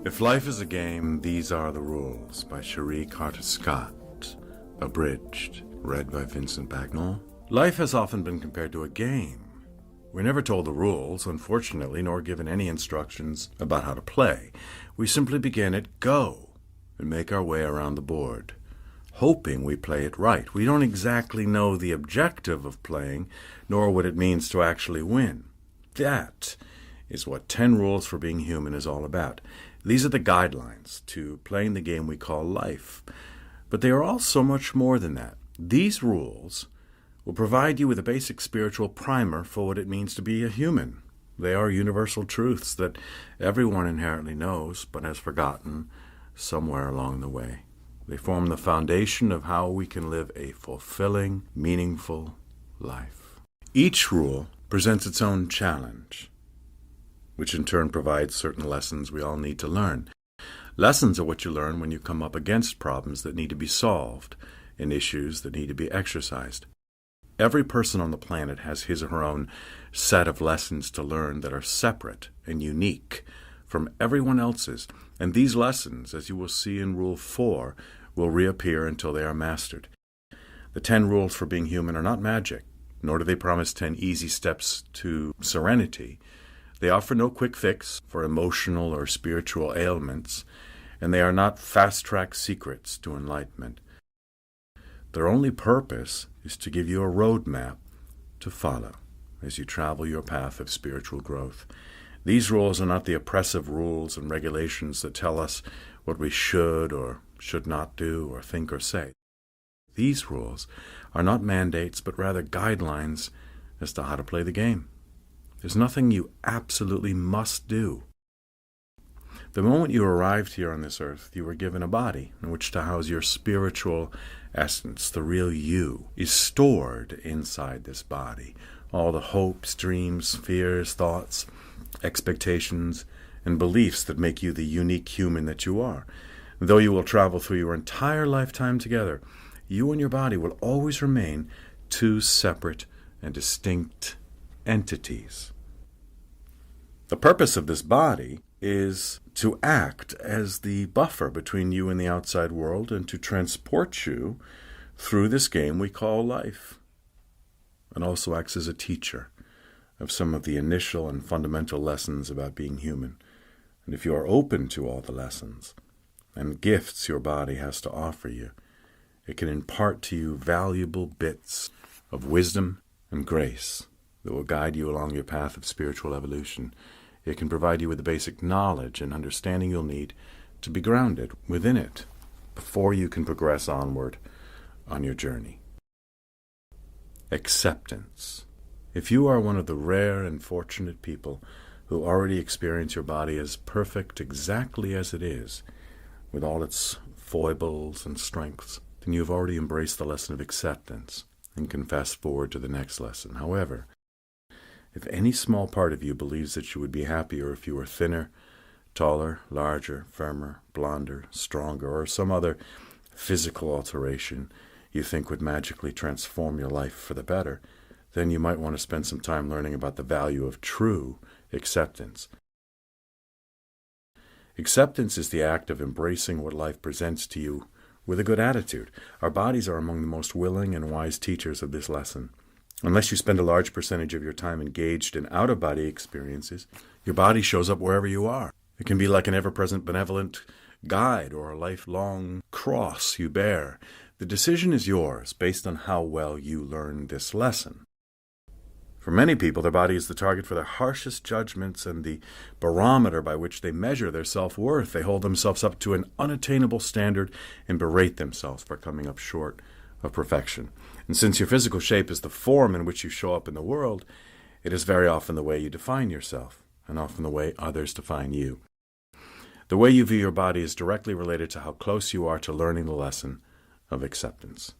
If Life is a Game, These Are the Rules by Cherie Carter Scott, abridged, read by Vincent Bagnall. Life has often been compared to a game. We're never told the rules, unfortunately, nor given any instructions about how to play. We simply begin at go and make our way around the board, hoping we play it right. We don't exactly know the objective of playing, nor what it means to actually win. That is what 10 Rules for Being Human is all about. These are the guidelines to playing the game we call life. But they are all so much more than that. These rules will provide you with a basic spiritual primer for what it means to be a human. They are universal truths that everyone inherently knows but has forgotten somewhere along the way. They form the foundation of how we can live a fulfilling, meaningful life. Each rule presents its own challenge, which in turn provides certain lessons we all need to learn. Lessons are what you learn when you come up against problems that need to be solved and issues that need to be exercised. Every person on the planet has his or her own set of lessons to learn that are separate and unique from everyone else's, and these lessons, as you will see in Rule 4, will reappear until they are mastered. The 10 rules for being human are not magic, nor do they promise 10 easy steps to serenity. They offer no quick fix for emotional or spiritual ailments, and they are not fast-track secrets to enlightenment. Their only purpose is to give you a roadmap to follow as you travel your path of spiritual growth. These rules are not the oppressive rules and regulations that tell us what we should or should not do or think or say. These rules are not mandates, but rather guidelines as to how to play the game. There's nothing you absolutely must do. The moment you arrived here on this earth, you were given a body in which to house your spiritual essence. The real you is stored inside this body. All the hopes, dreams, fears, thoughts, expectations, and beliefs that make you the unique human that you are. Though you will travel through your entire lifetime together, you and your body will always remain two separate and distinct entities. The purpose of this body is to act as the buffer between you and the outside world and to transport you through this game we call life. It also acts as a teacher of some of the initial and fundamental lessons about being human. And if you are open to all the lessons and gifts your body has to offer you, it can impart to you valuable bits of wisdom and grace that will guide you along your path of spiritual evolution. It can provide you with the basic knowledge and understanding you'll need to be grounded within it before you can progress onward on your journey. Acceptance. If you are one of the rare and fortunate people who already experience your body as perfect exactly as it is, with all its foibles and strengths, then you have already embraced the lesson of acceptance and can fast forward to the next lesson. However, if any small part of you believes that you would be happier if you were thinner, taller, larger, firmer, blonder, stronger, or some other physical alteration you think would magically transform your life for the better, then you might want to spend some time learning about the value of true acceptance. Acceptance is the act of embracing what life presents to you with a good attitude. Our bodies are among the most willing and wise teachers of this lesson. Unless you spend a large percentage of your time engaged in out-of-body experiences, your body shows up wherever you are. It can be like an ever-present benevolent guide or a lifelong cross you bear. The decision is yours based on how well you learn this lesson. For many people, their body is the target for their harshest judgments and the barometer by which they measure their self-worth. They hold themselves up to an unattainable standard and berate themselves for coming up short of perfection. And since your physical shape is the form in which you show up in the world, it is very often the way you define yourself, and often the way others define you. The way you view your body is directly related to how close you are to learning the lesson of acceptance.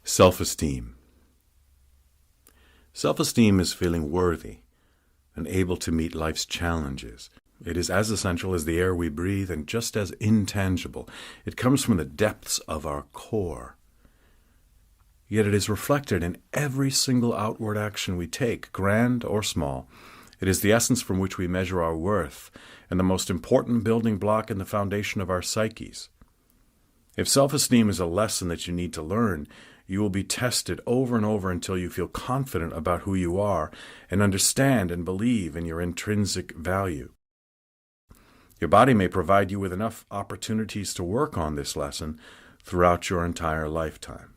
Self-esteem. Self-esteem is feeling worthy and able to meet life's challenges. It is as essential as the air we breathe and just as intangible. It comes from the depths of our core. Yet it is reflected in every single outward action we take, grand or small, It is the essence from which we measure our worth and the most important building block in the foundation of our psyches. If self-esteem is a lesson that you need to learn, you will be tested over and over until you feel confident about who you are and understand and believe in your intrinsic value. Your body may provide you with enough opportunities to work on this lesson throughout your entire lifetime.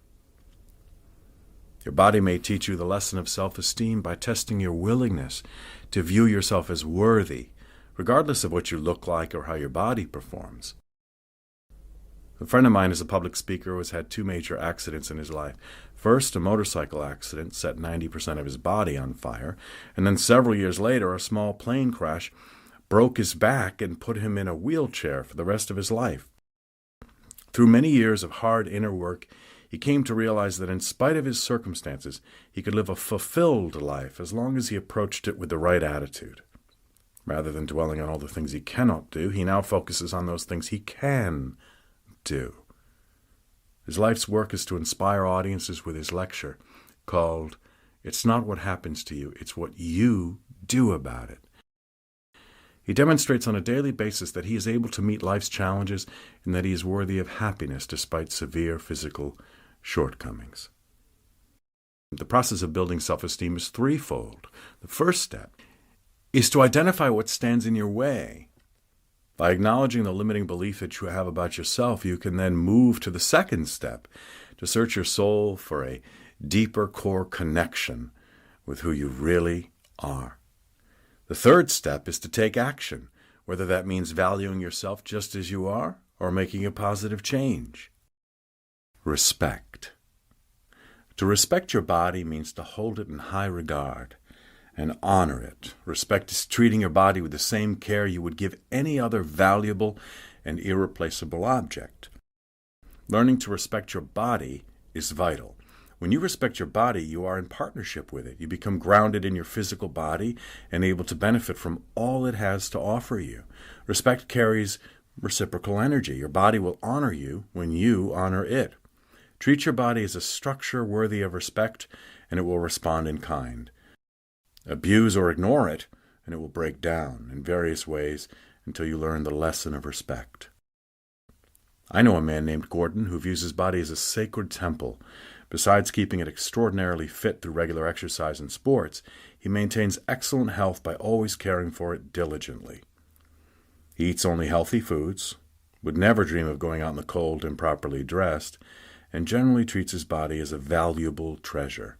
Your body may teach you the lesson of self-esteem by testing your willingness to view yourself as worthy, regardless of what you look like or how your body performs. A friend of mine is a public speaker who has had 2 major accidents in his life. First, a motorcycle accident set 90% of his body on fire, and then several years later, a small plane crash broke his back and put him in a wheelchair for the rest of his life. Through many years of hard inner work, he came to realize that in spite of his circumstances, he could live a fulfilled life as long as he approached it with the right attitude. Rather than dwelling on all the things he cannot do, he now focuses on those things he can do. His life's work is to inspire audiences with his lecture called "It's Not What Happens to You, It's What You Do About It." He demonstrates on a daily basis that he is able to meet life's challenges and that he is worthy of happiness despite severe physical shortcomings. The process of building self-esteem is threefold. The first step is to identify what stands in your way. By acknowledging the limiting belief that you have about yourself, you can then move to the second step, to search your soul for a deeper core connection with who you really are. The third step is to take action, whether that means valuing yourself just as you are or making a positive change. Respect. To respect your body means to hold it in high regard and honor it. Respect is treating your body with the same care you would give any other valuable and irreplaceable object. Learning to respect your body is vital. When you respect your body, you are in partnership with it. You become grounded in your physical body and able to benefit from all it has to offer you. Respect carries reciprocal energy. Your body will honor you when you honor it. Treat your body as a structure worthy of respect, and it will respond in kind. Abuse or ignore it, and it will break down in various ways until you learn the lesson of respect. I know a man named Gordon who views his body as a sacred temple. Besides keeping it extraordinarily fit through regular exercise and sports, he maintains excellent health by always caring for it diligently. He eats only healthy foods, would never dream of going out in the cold improperly dressed, and generally treats his body as a valuable treasure.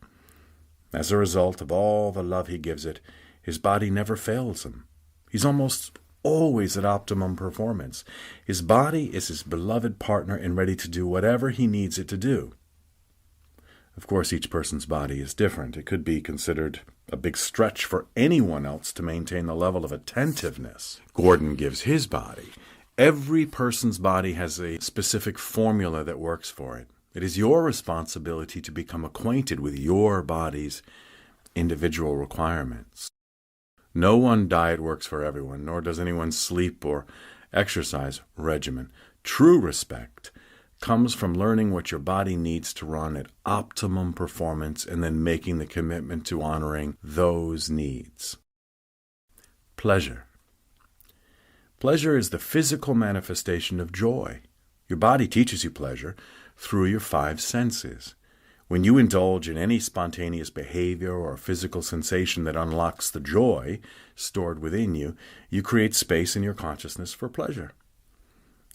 As a result of all the love he gives it, his body never fails him. He's almost always at optimum performance. His body is his beloved partner and ready to do whatever he needs it to do. Of course, each person's body is different. It could be considered a big stretch for anyone else to maintain the level of attentiveness Gordon gives his body. Every person's body has a specific formula that works for it. It is your responsibility to become acquainted with your body's individual requirements. No one diet works for everyone, nor does anyone's sleep or exercise regimen. True respect comes from learning what your body needs to run at optimum performance and then making the commitment to honoring those needs. Pleasure. Pleasure is the physical manifestation of joy. Your body teaches you pleasure through your 5 senses. When you indulge in any spontaneous behavior or physical sensation that unlocks the joy stored within you, you create space in your consciousness for pleasure.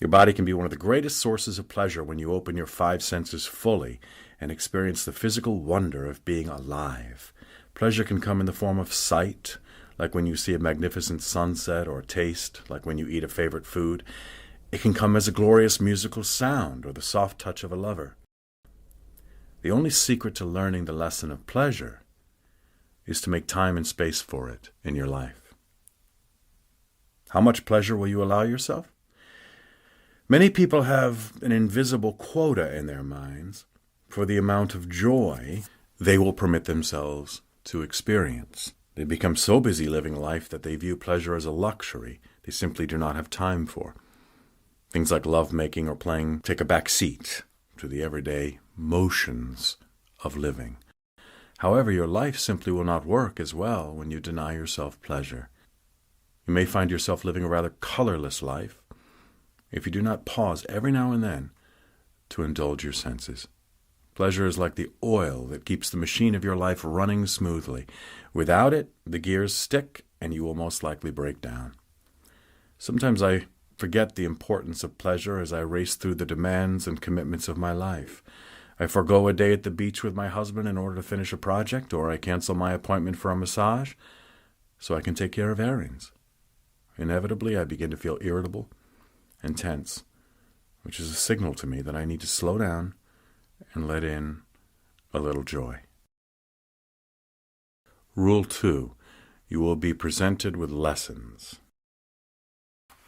Your body can be one of the greatest sources of pleasure when you open your 5 senses fully and experience the physical wonder of being alive. Pleasure can come in the form of sight, like when you see a magnificent sunset, or taste, like when you eat a favorite food. It can come as a glorious musical sound or the soft touch of a lover. The only secret to learning the lesson of pleasure is to make time and space for it in your life. How much pleasure will you allow yourself? Many people have an invisible quota in their minds for the amount of joy they will permit themselves to experience. They become so busy living life that they view pleasure as a luxury they simply do not have time for. Things like lovemaking or playing take a back seat to the everyday motions of living. However, your life simply will not work as well when you deny yourself pleasure. You may find yourself living a rather colorless life if you do not pause every now and then to indulge your senses. Pleasure is like the oil that keeps the machine of your life running smoothly. Without it, the gears stick and you will most likely break down. Sometimes I forget the importance of pleasure as I race through the demands and commitments of my life. I forego a day at the beach with my husband in order to finish a project, or I cancel my appointment for a massage so I can take care of errands. Inevitably, I begin to feel irritable and tense, which is a signal to me that I need to slow down and let in a little joy. Rule 2. You will be presented with lessons.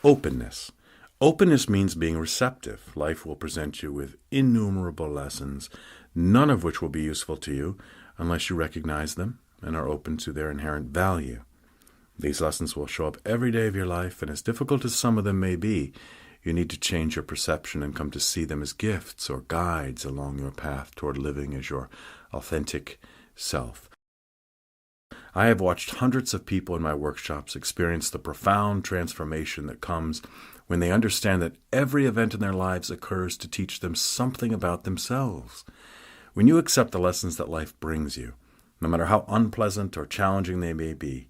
Openness. Openness means being receptive. Life will present you with innumerable lessons, none of which will be useful to you unless you recognize them and are open to their inherent value. These lessons will show up every day of your life, and as difficult as some of them may be, you need to change your perception and come to see them as gifts or guides along your path toward living as your authentic self. I have watched hundreds of people in my workshops experience the profound transformation that comes when they understand that every event in their lives occurs to teach them something about themselves. When you accept the lessons that life brings you, no matter how unpleasant or challenging they may be,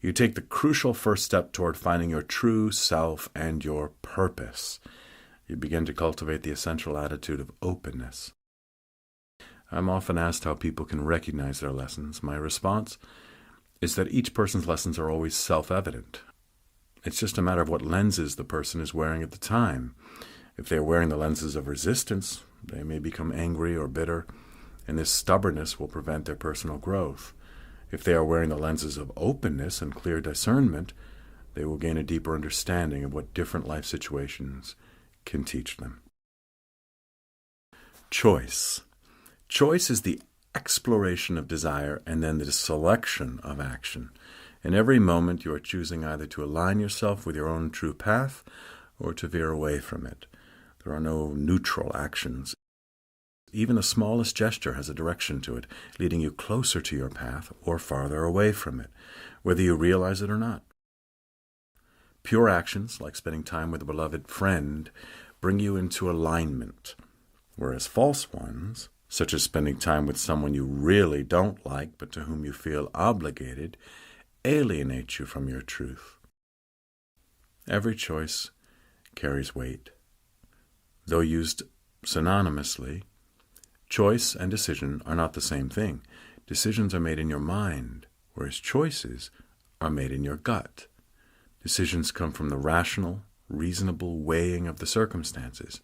you take the crucial first step toward finding your true self and your purpose. You begin to cultivate the essential attitude of openness. I'm often asked how people can recognize their lessons. My response is that each person's lessons are always self-evident. It's just a matter of what lenses the person is wearing at the time. If they're wearing the lenses of resistance, they may become angry or bitter, and this stubbornness will prevent their personal growth. If they are wearing the lenses of openness and clear discernment, they will gain a deeper understanding of what different life situations can teach them. Choice. Choice is the exploration of desire and then the selection of action. In every moment, you are choosing either to align yourself with your own true path or to veer away from it. There are no neutral actions. Even the smallest gesture has a direction to it, leading you closer to your path or farther away from it, whether you realize it or not. Pure actions, like spending time with a beloved friend, bring you into alignment, whereas false ones, such as spending time with someone you really don't like but to whom you feel obligated, alienate you from your truth. Every choice carries weight. Though used synonymously, choice and decision are not the same thing. Decisions are made in your mind, whereas choices are made in your gut. Decisions come from the rational, reasonable weighing of the circumstances.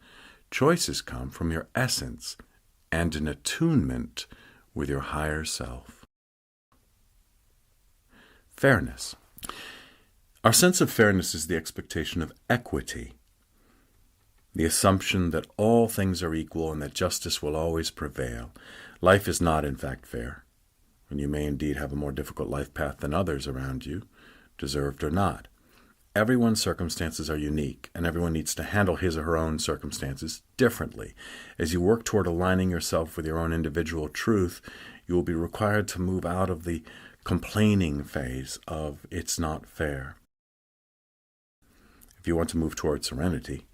Choices come from your essence and an attunement with your higher self. Fairness. Our sense of fairness is the expectation of equity, the assumption that all things are equal and that justice will always prevail. Life is not, in fact, fair, and you may indeed have a more difficult life path than others around you, deserved or not. Everyone's circumstances are unique, and everyone needs to handle his or her own circumstances differently. As you work toward aligning yourself with your own individual truth, you will be required to move out of the complaining phase of "it's not fair." If you want to move toward serenity,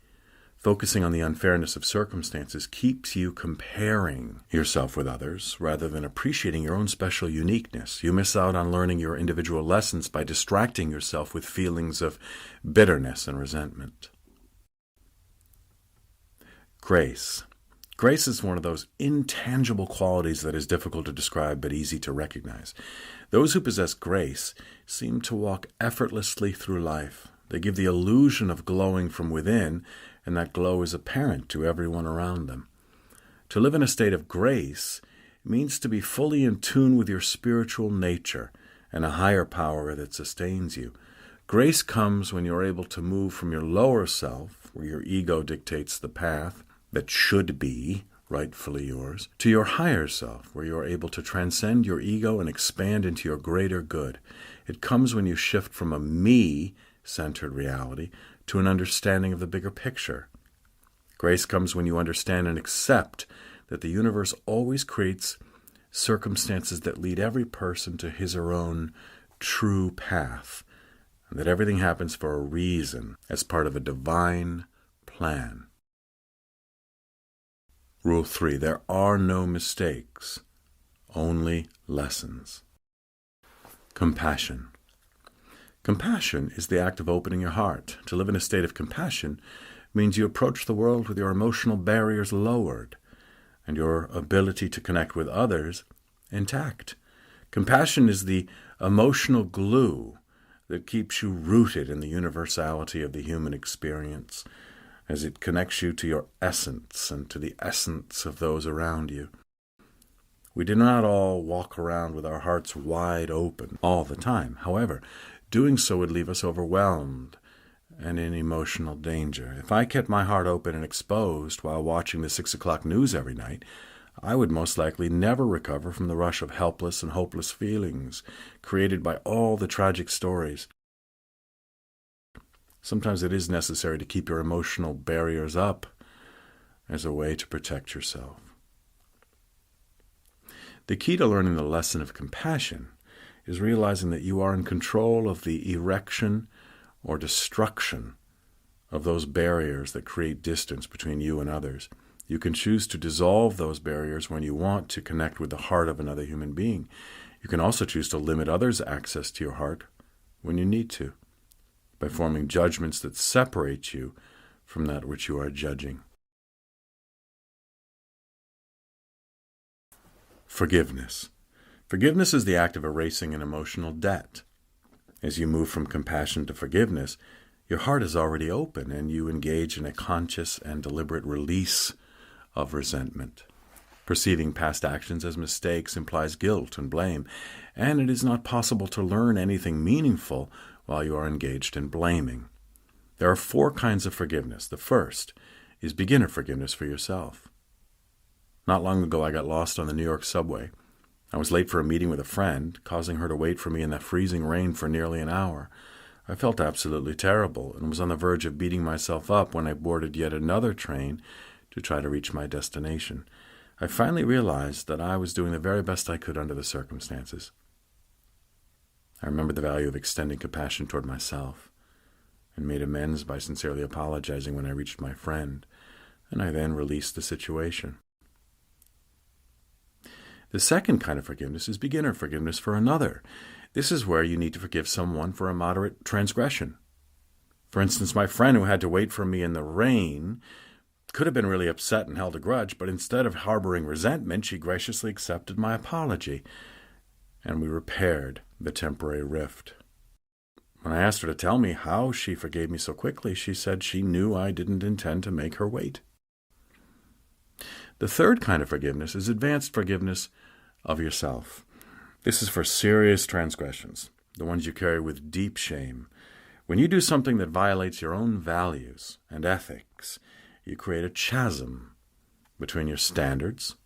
focusing on the unfairness of circumstances keeps you comparing yourself with others rather than appreciating your own special uniqueness. You miss out on learning your individual lessons by distracting yourself with feelings of bitterness and resentment. Grace. Grace is one of those intangible qualities that is difficult to describe but easy to recognize. Those who possess grace seem to walk effortlessly through life. They give the illusion of glowing from within, and that glow is apparent to everyone around them. To live in a state of grace means to be fully in tune with your spiritual nature and a higher power that sustains you. Grace comes when you're able to move from your lower self, where your ego dictates the path that should be rightfully yours, to your higher self, where you are able to transcend your ego and expand into your greater good. It comes when you shift from a me-centered reality to an understanding of the bigger picture. Grace comes when you understand and accept that the universe always creates circumstances that lead every person to his or own true path, and that everything happens for a reason, as part of a divine plan. Rule 3. There are no mistakes, only lessons. Compassion. Compassion is the act of opening your heart. To live in a state of compassion means you approach the world with your emotional barriers lowered and your ability to connect with others intact. Compassion is the emotional glue that keeps you rooted in the universality of the human experience, as it connects you to your essence and to the essence of those around you. We do not all walk around with our hearts wide open all the time. However, doing so would leave us overwhelmed and in emotional danger. If I kept my heart open and exposed while watching the 6 o'clock news every night, I would most likely never recover from the rush of helpless and hopeless feelings created by all the tragic stories. Sometimes it is necessary to keep your emotional barriers up as a way to protect yourself. The key to learning the lesson of compassion is realizing that you are in control of the erection or destruction of those barriers that create distance between you and others. You can choose to dissolve those barriers when you want to connect with the heart of another human being. You can also choose to limit others' access to your heart when you need to, by forming judgments that separate you from that which you are judging. Forgiveness. Forgiveness is the act of erasing an emotional debt. As you move from compassion to forgiveness, your heart is already open and you engage in a conscious and deliberate release of resentment. Perceiving past actions as mistakes implies guilt and blame, and it is not possible to learn anything meaningful while you are engaged in blaming. There are 4 kinds of forgiveness. The first is beginner forgiveness for yourself. Not long ago, I got lost on the New York subway. I was late for a meeting with a friend, causing her to wait for me in the freezing rain for nearly an hour. I felt absolutely terrible and was on the verge of beating myself up when I boarded yet another train to try to reach my destination. I finally realized that I was doing the very best I could under the circumstances. I remembered the value of extending compassion toward myself and made amends by sincerely apologizing when I reached my friend, and I then released the situation. The second kind of forgiveness is beginner forgiveness for another. This is where you need to forgive someone for a moderate transgression. For instance, my friend who had to wait for me in the rain could have been really upset and held a grudge, but instead of harboring resentment, she graciously accepted my apology, and we repaired the temporary rift. When I asked her to tell me how she forgave me so quickly, she said she knew I didn't intend to make her wait. The third kind of forgiveness is advanced forgiveness of yourself. This is for serious transgressions, the ones you carry with deep shame. When you do something that violates your own values and ethics, you create a chasm between your standards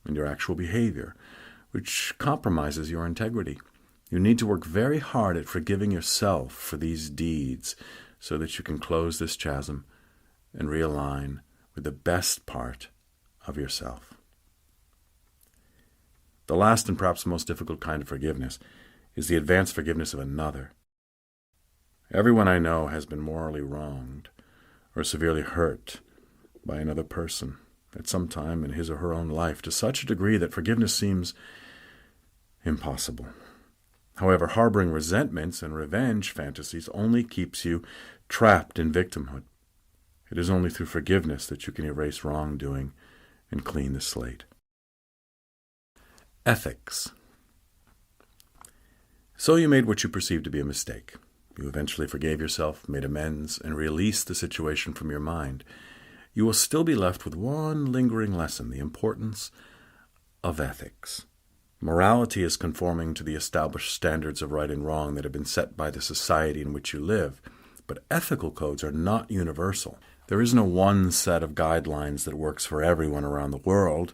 and your actual behavior, which compromises your integrity. You need to work very hard at forgiving yourself for these deeds so that you can close this chasm and realign with the best part of yourself. The last and perhaps most difficult kind of forgiveness is the advanced forgiveness of another. Everyone I know has been morally wronged or severely hurt by another person at some time in his or her own life to such a degree that forgiveness seems impossible. However, harboring resentments and revenge fantasies only keeps you trapped in victimhood. It is only through forgiveness that you can erase wrongdoing and clean the slate. Ethics. So you made what you perceived to be a mistake. You eventually forgave yourself, made amends, and released the situation from your mind. You will still be left with one lingering lesson: the importance of ethics. Morality is conforming to the established standards of right and wrong that have been set by the society in which you live. But ethical codes are not universal. There is no one set of guidelines that works for everyone around the world,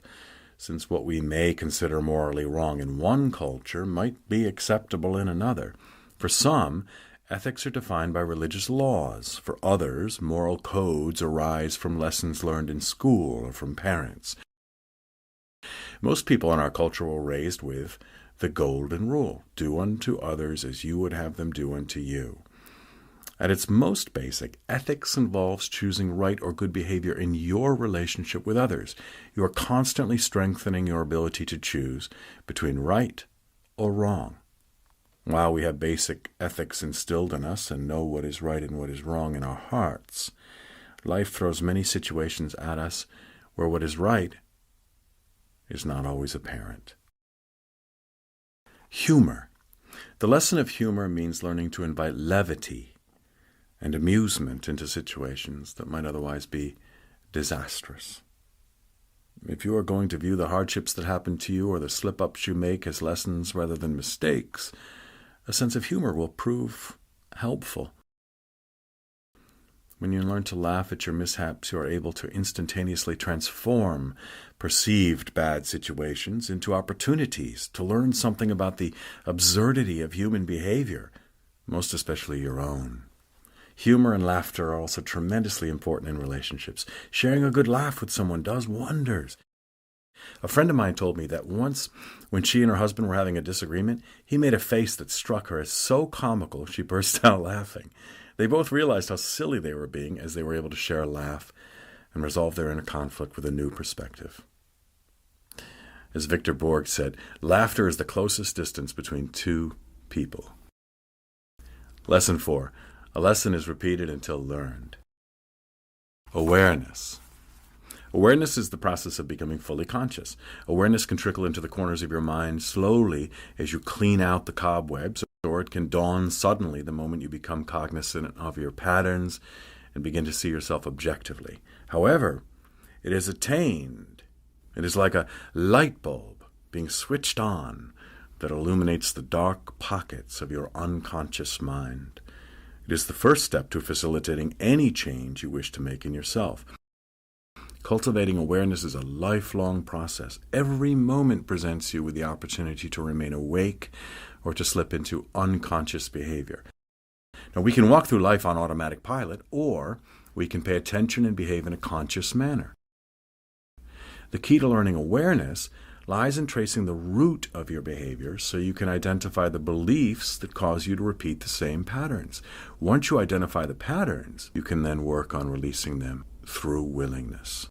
since what we may consider morally wrong in one culture might be acceptable in another. For some, ethics are defined by religious laws. For others, moral codes arise from lessons learned in school or from parents. Most people in our culture were raised with the golden rule: do unto others as you would have them do unto you. At its most basic, ethics involves choosing right or good behavior in your relationship with others. You are constantly strengthening your ability to choose between right or wrong. While we have basic ethics instilled in us and know what is right and what is wrong in our hearts, life throws many situations at us where what is right is not always apparent. Humor. The lesson of humor means learning to invite levity and amusement into situations that might otherwise be disastrous. If you are going to view the hardships that happen to you or the slip-ups you make as lessons rather than mistakes, a sense of humor will prove helpful. When you learn to laugh at your mishaps, you are able to instantaneously transform perceived bad situations into opportunities to learn something about the absurdity of human behavior, most especially your own. Humor and laughter are also tremendously important in relationships. Sharing a good laugh with someone does wonders. A friend of mine told me that once, when she and her husband were having a disagreement, he made a face that struck her as so comical she burst out laughing. They both realized how silly they were being as they were able to share a laugh and resolve their inner conflict with a new perspective. As Victor Borg said, laughter is the closest distance between two people. Lesson 4. A lesson is repeated until learned. Awareness. Awareness is the process of becoming fully conscious. Awareness can trickle into the corners of your mind slowly as you clean out the cobwebs, or it can dawn suddenly the moment you become cognizant of your patterns and begin to see yourself objectively. However, it is attained. It is like a light bulb being switched on that illuminates the dark pockets of your unconscious mind. It is the first step to facilitating any change you wish to make in yourself. Cultivating awareness is a lifelong process. Every moment presents you with the opportunity to remain awake or to slip into unconscious behavior. Now, we can walk through life on automatic pilot, or we can pay attention and behave in a conscious manner. The key to learning awareness lies in tracing the root of your behavior so you can identify the beliefs that cause you to repeat the same patterns. Once you identify the patterns, you can then work on releasing them through willingness.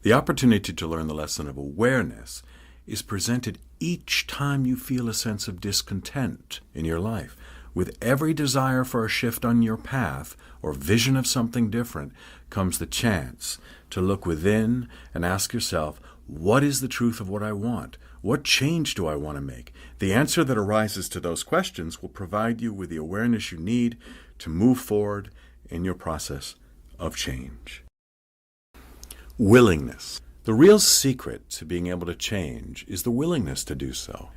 The opportunity to learn the lesson of awareness is presented each time you feel a sense of discontent in your life. With every desire for a shift on your path or vision of something different comes the chance to look within and ask yourself, what is the truth of what I want? What change do I want to make? The answer that arises to those questions will provide you with the awareness you need to move forward in your process of change. Willingness. The real secret to being able to change is the willingness to do so.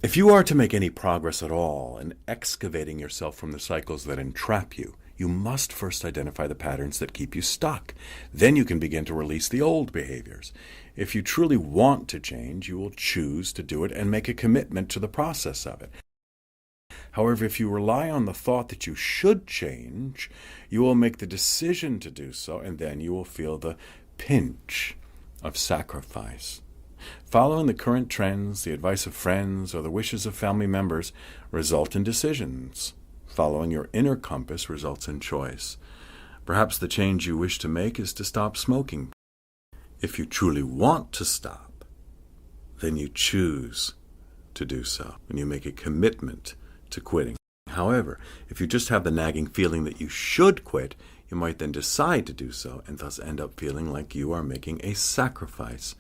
If you are to make any progress at all in excavating yourself from the cycles that entrap you, you must first identify the patterns that keep you stuck. Then you can begin to release the old behaviors. If you truly want to change, you will choose to do it and make a commitment to the process of it. However, if you rely on the thought that you should change, you will make the decision to do so, and then you will feel the pinch of sacrifice. Following the current trends, the advice of friends, or the wishes of family members result in decisions. Following your inner compass results in choice. Perhaps the change you wish to make is to stop smoking. If you truly want to stop, then you choose to do so, and you make a commitment to quitting. However, if you just have the nagging feeling that you should quit, you might then decide to do so and thus end up feeling like you are making a sacrifice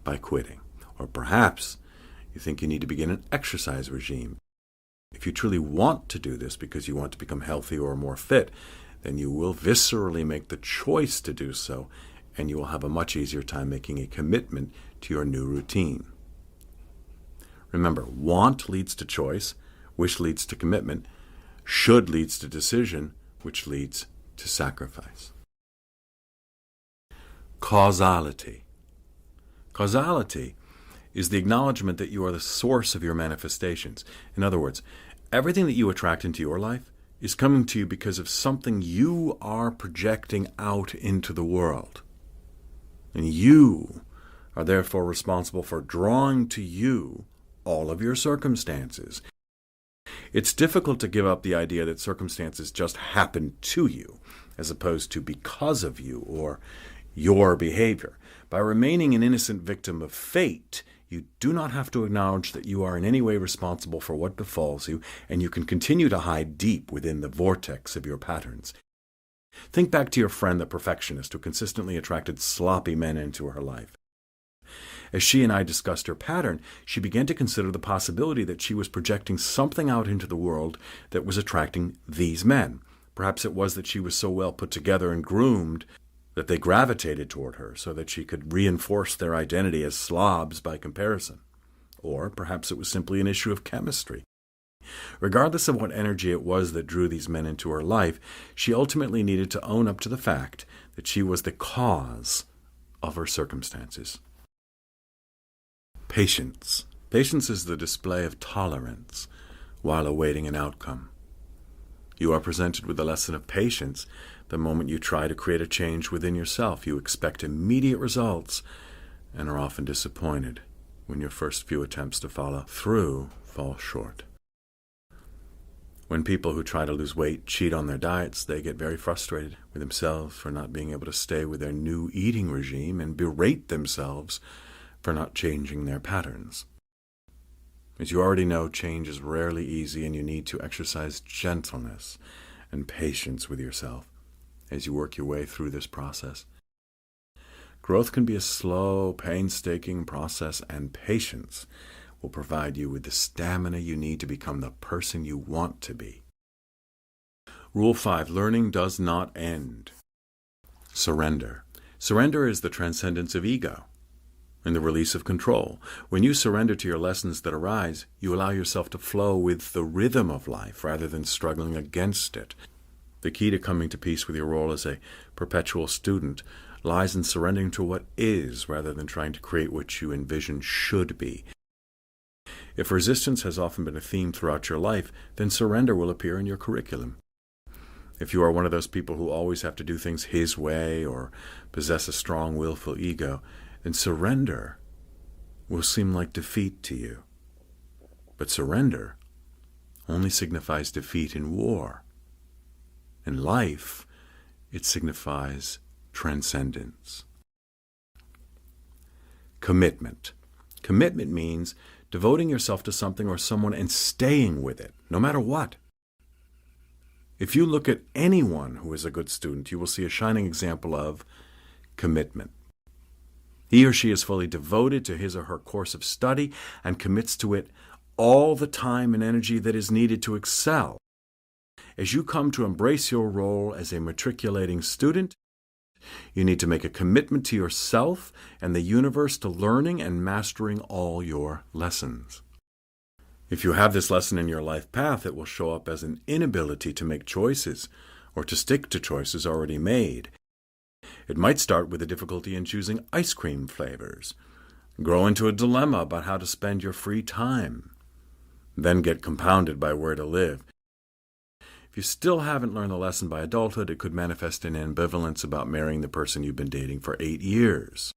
by quitting. Or perhaps you think you need to begin an exercise regime. If you truly want to do this because you want to become healthy or more fit, then you will viscerally make the choice to do so, and you will have a much easier time making a commitment to your new routine. Remember, want leads to choice, wish leads to commitment, should leads to decision, which leads to sacrifice. Causality. Causality is the acknowledgement that you are the source of your manifestations. In other words, everything that you attract into your life is coming to you because of something you are projecting out into the world. And you are therefore responsible for drawing to you all of your circumstances. It's difficult to give up the idea that circumstances just happen to you, as opposed to because of you or your behavior. By remaining an innocent victim of fate, you do not have to acknowledge that you are in any way responsible for what befalls you, and you can continue to hide deep within the vortex of your patterns. Think back to your friend, the perfectionist, who consistently attracted sloppy men into her life. As she and I discussed her pattern, she began to consider the possibility that she was projecting something out into the world that was attracting these men. Perhaps it was that she was so well put together and groomed that they gravitated toward her so that she could reinforce their identity as slobs by comparison. Or perhaps it was simply an issue of chemistry. Regardless of what energy it was that drew these men into her life, she ultimately needed to own up to the fact that she was the cause of her circumstances. Patience. Patience is the display of tolerance while awaiting an outcome. You are presented with the lesson of patience the moment you try to create a change within yourself. You expect immediate results and are often disappointed when your first few attempts to follow through fall short. When people who try to lose weight cheat on their diets, they get very frustrated with themselves for not being able to stay with their new eating regime and berate themselves for not changing their patterns. As you already know, change is rarely easy, and you need to exercise gentleness and patience with yourself as you work your way through this process. Growth can be a slow, painstaking process, and patience will provide you with the stamina you need to become the person you want to be. Rule 5. Learning does not end. Surrender. Surrender is the transcendence of ego and the release of control. When you surrender to your lessons that arise, you allow yourself to flow with the rhythm of life rather than struggling against it. The key to coming to peace with your role as a perpetual student lies in surrendering to what is rather than trying to create what you envision should be. If resistance has often been a theme throughout your life, then surrender will appear in your curriculum. If you are one of those people who always have to do things his way or possess a strong, willful ego, then surrender will seem like defeat to you. But surrender only signifies defeat in war. In life, it signifies transcendence. Commitment. Commitment means devoting yourself to something or someone and staying with it, no matter what. If you look at anyone who is a good student, you will see a shining example of commitment. He or she is fully devoted to his or her course of study and commits to it all the time and energy that is needed to excel. As you come to embrace your role as a matriculating student, you need to make a commitment to yourself and the universe to learning and mastering all your lessons. If you have this lesson in your life path, it will show up as an inability to make choices or to stick to choices already made. It might start with a difficulty in choosing ice cream flavors, grow into a dilemma about how to spend your free time, then get compounded by where to live. If you still haven't learned the lesson by adulthood, it could manifest in ambivalence about marrying the person you've been dating for 8 years.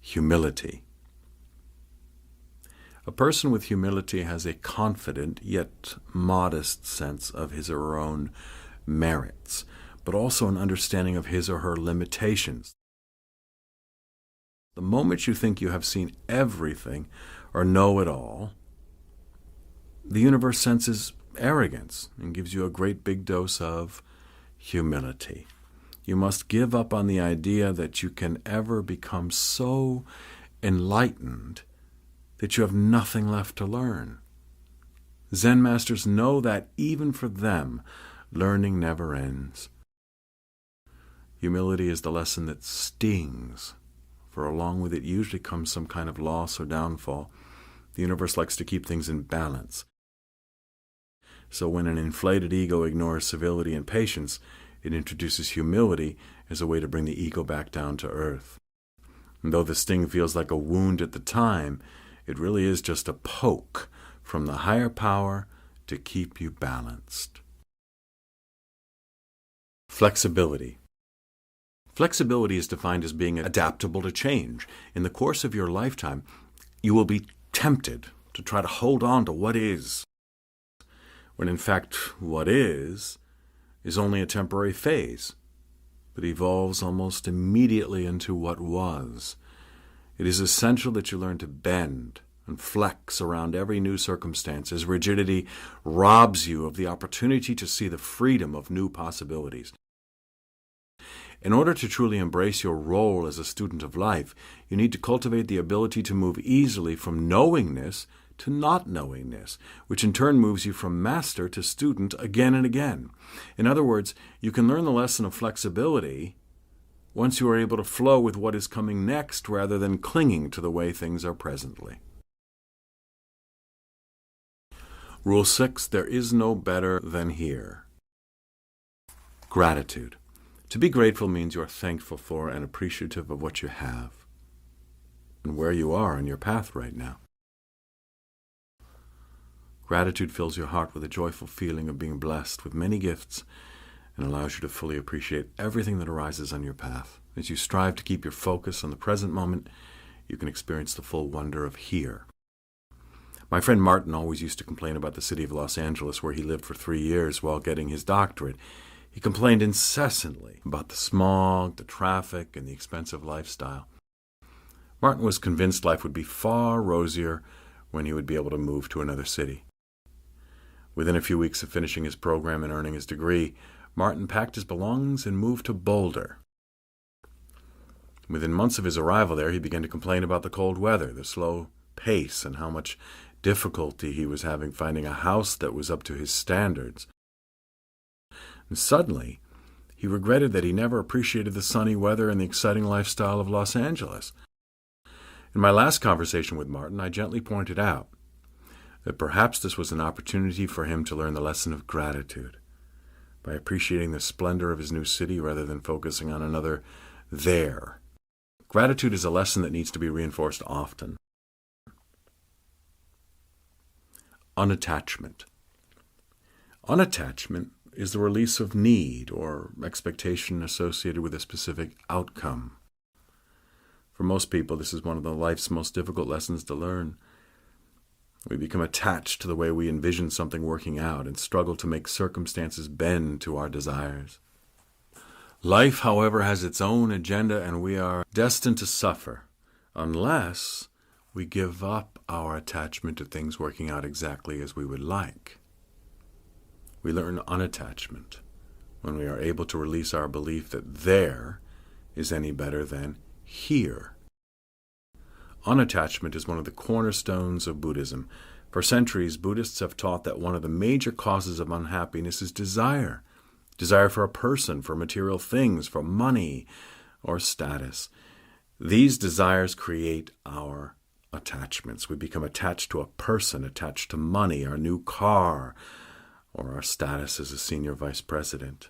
Humility. A person with humility has a confident yet modest sense of his or her own merits, but also an understanding of his or her limitations. The moment you think you have seen everything or know it all, the universe senses arrogance and gives you a great big dose of humility. You must give up on the idea that you can ever become so enlightened that you have nothing left to learn. Zen masters know that even for them, learning never ends. Humility is the lesson that stings, for along with it usually comes some kind of loss or downfall. The universe likes to keep things in balance. So when an inflated ego ignores civility and patience, it introduces humility as a way to bring the ego back down to earth. And though the sting feels like a wound at the time, it really is just a poke from the higher power to keep you balanced. Flexibility. Flexibility is defined as being adaptable to change. In the course of your lifetime, you will be tempted to try to hold on to what is, when in fact what is only a temporary phase that evolves almost immediately into what was. It is essential that you learn to bend and flex around every new circumstance, as rigidity robs you of the opportunity to see the freedom of new possibilities. In order to truly embrace your role as a student of life, you need to cultivate the ability to move easily from knowingness to not knowingness, which in turn moves you from master to student again and again. In other words, you can learn the lesson of flexibility once you are able to flow with what is coming next rather than clinging to the way things are presently. Rule 6, there is no better than here. Gratitude. To be grateful means you are thankful for and appreciative of what you have and where you are on your path right now. Gratitude fills your heart with a joyful feeling of being blessed with many gifts and allows you to fully appreciate everything that arises on your path. As you strive to keep your focus on the present moment, you can experience the full wonder of here. My friend Martin always used to complain about the city of Los Angeles, where he lived for 3 years while getting his doctorate. He complained incessantly about the smog, the traffic, and the expensive lifestyle. Martin was convinced life would be far rosier when he would be able to move to another city. Within a few weeks of finishing his program and earning his degree, Martin packed his belongings and moved to Boulder. Within months of his arrival there, he began to complain about the cold weather, the slow pace, and how much difficulty he was having finding a house that was up to his standards. And suddenly, he regretted that he never appreciated the sunny weather and the exciting lifestyle of Los Angeles. In my last conversation with Martin, I gently pointed out that perhaps this was an opportunity for him to learn the lesson of gratitude by appreciating the splendor of his new city rather than focusing on another there. Gratitude is a lesson that needs to be reinforced often. Unattachment. Unattachment is the release of need or expectation associated with a specific outcome. For most people, this is one of life's most difficult lessons to learn. We become attached to the way we envision something working out and struggle to make circumstances bend to our desires. Life, however, has its own agenda, and we are destined to suffer unless we give up our attachment to things working out exactly as we would like. We learn unattachment when we are able to release our belief that there is any better than here. Unattachment is one of the cornerstones of Buddhism. For centuries, Buddhists have taught that one of the major causes of unhappiness is desire. Desire for a person, for material things, for money or status. These desires create our attachments. We become attached to a person, attached to money, our new car, or our status as a senior vice president.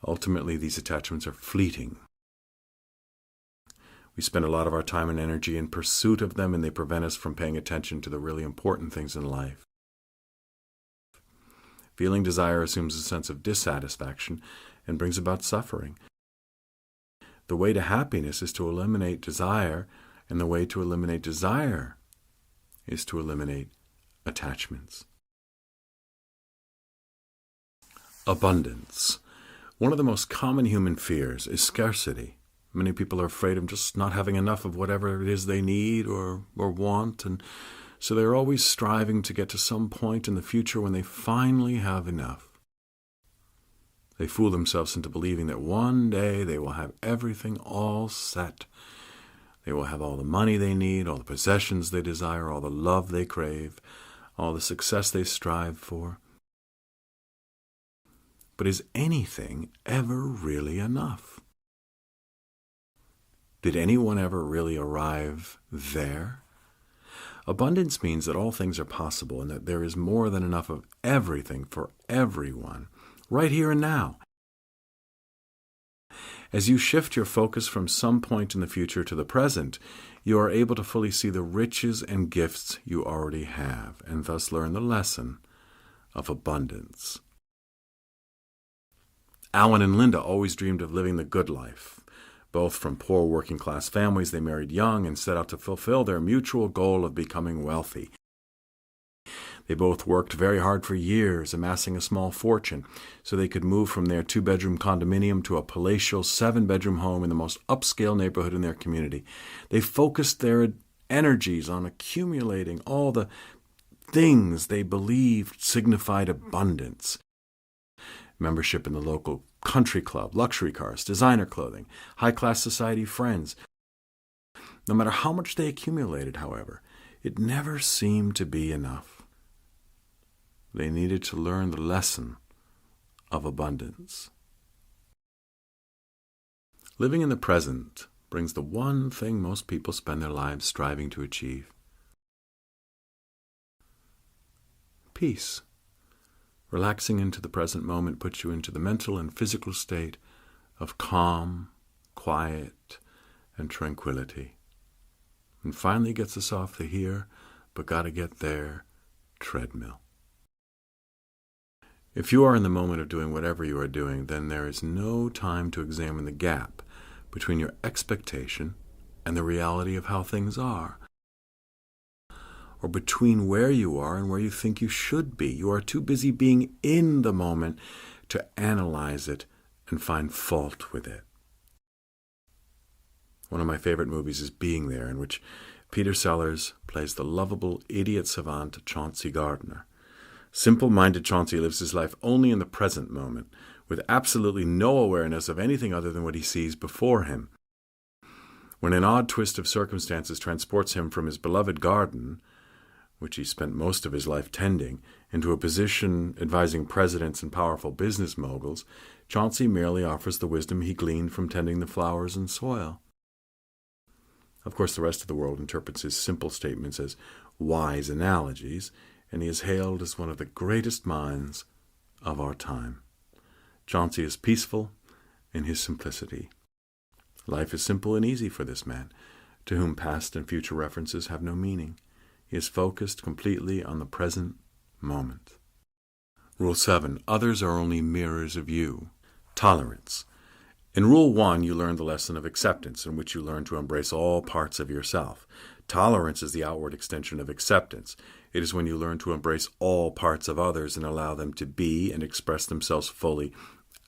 Ultimately, these attachments are fleeting. We spend a lot of our time and energy in pursuit of them, and they prevent us from paying attention to the really important things in life. Feeling desire assumes a sense of dissatisfaction and brings about suffering. The way to happiness is to eliminate desire, and the way to eliminate desire is to eliminate attachments. Abundance. One of the most common human fears is scarcity. Many people are afraid of just not having enough of whatever it is they need or want, and so they're always striving to get to some point in the future when they finally have enough. They fool themselves into believing that one day they will have everything all set. They will have all the money they need, all the possessions they desire, all the love they crave, all the success they strive for. But is anything ever really enough? Did anyone ever really arrive there? Abundance means that all things are possible and that there is more than enough of everything for everyone, right here and now. As you shift your focus from some point in the future to the present, you are able to fully see the riches and gifts you already have, and thus learn the lesson of abundance. Alan and Linda always dreamed of living the good life. Both from poor working-class families, they married young and set out to fulfill their mutual goal of becoming wealthy. They both worked very hard for years, amassing a small fortune, so they could move from their 2-bedroom condominium to a palatial 7-bedroom home in the most upscale neighborhood in their community. They focused their energies on accumulating all the things they believed signified abundance. Membership in the local country club, luxury cars, designer clothing, high-class society friends. No matter how much they accumulated, however, it never seemed to be enough. They needed to learn the lesson of abundance. Living in the present brings the one thing most people spend their lives striving to achieve: peace. Relaxing into the present moment puts you into the mental and physical state of calm, quiet, and tranquility, and finally gets us off the here, but gotta get there treadmill. If you are in the moment of doing whatever you are doing, then there is no time to examine the gap between your expectation and the reality of how things are, or between where you are and where you think you should be. You are too busy being in the moment to analyze it and find fault with it. One of my favorite movies is Being There, in which Peter Sellers plays the lovable idiot savant Chauncey Gardner. Simple-minded Chauncey lives his life only in the present moment, with absolutely no awareness of anything other than what he sees before him. When an odd twist of circumstances transports him from his beloved garden, which he spent most of his life tending, into a position advising presidents and powerful business moguls, Chauncey merely offers the wisdom he gleaned from tending the flowers and soil. Of course, the rest of the world interprets his simple statements as wise analogies, and he is hailed as one of the greatest minds of our time. Chauncey is peaceful in his simplicity. Life is simple and easy for this man, to whom past and future references have no meaning. He is focused completely on the present moment. Rule 7. Others are only mirrors of you. Tolerance. In Rule 1, you learn the lesson of acceptance, in which you learn to embrace all parts of yourself. Tolerance is the outward extension of acceptance. It is when you learn to embrace all parts of others and allow them to be and express themselves fully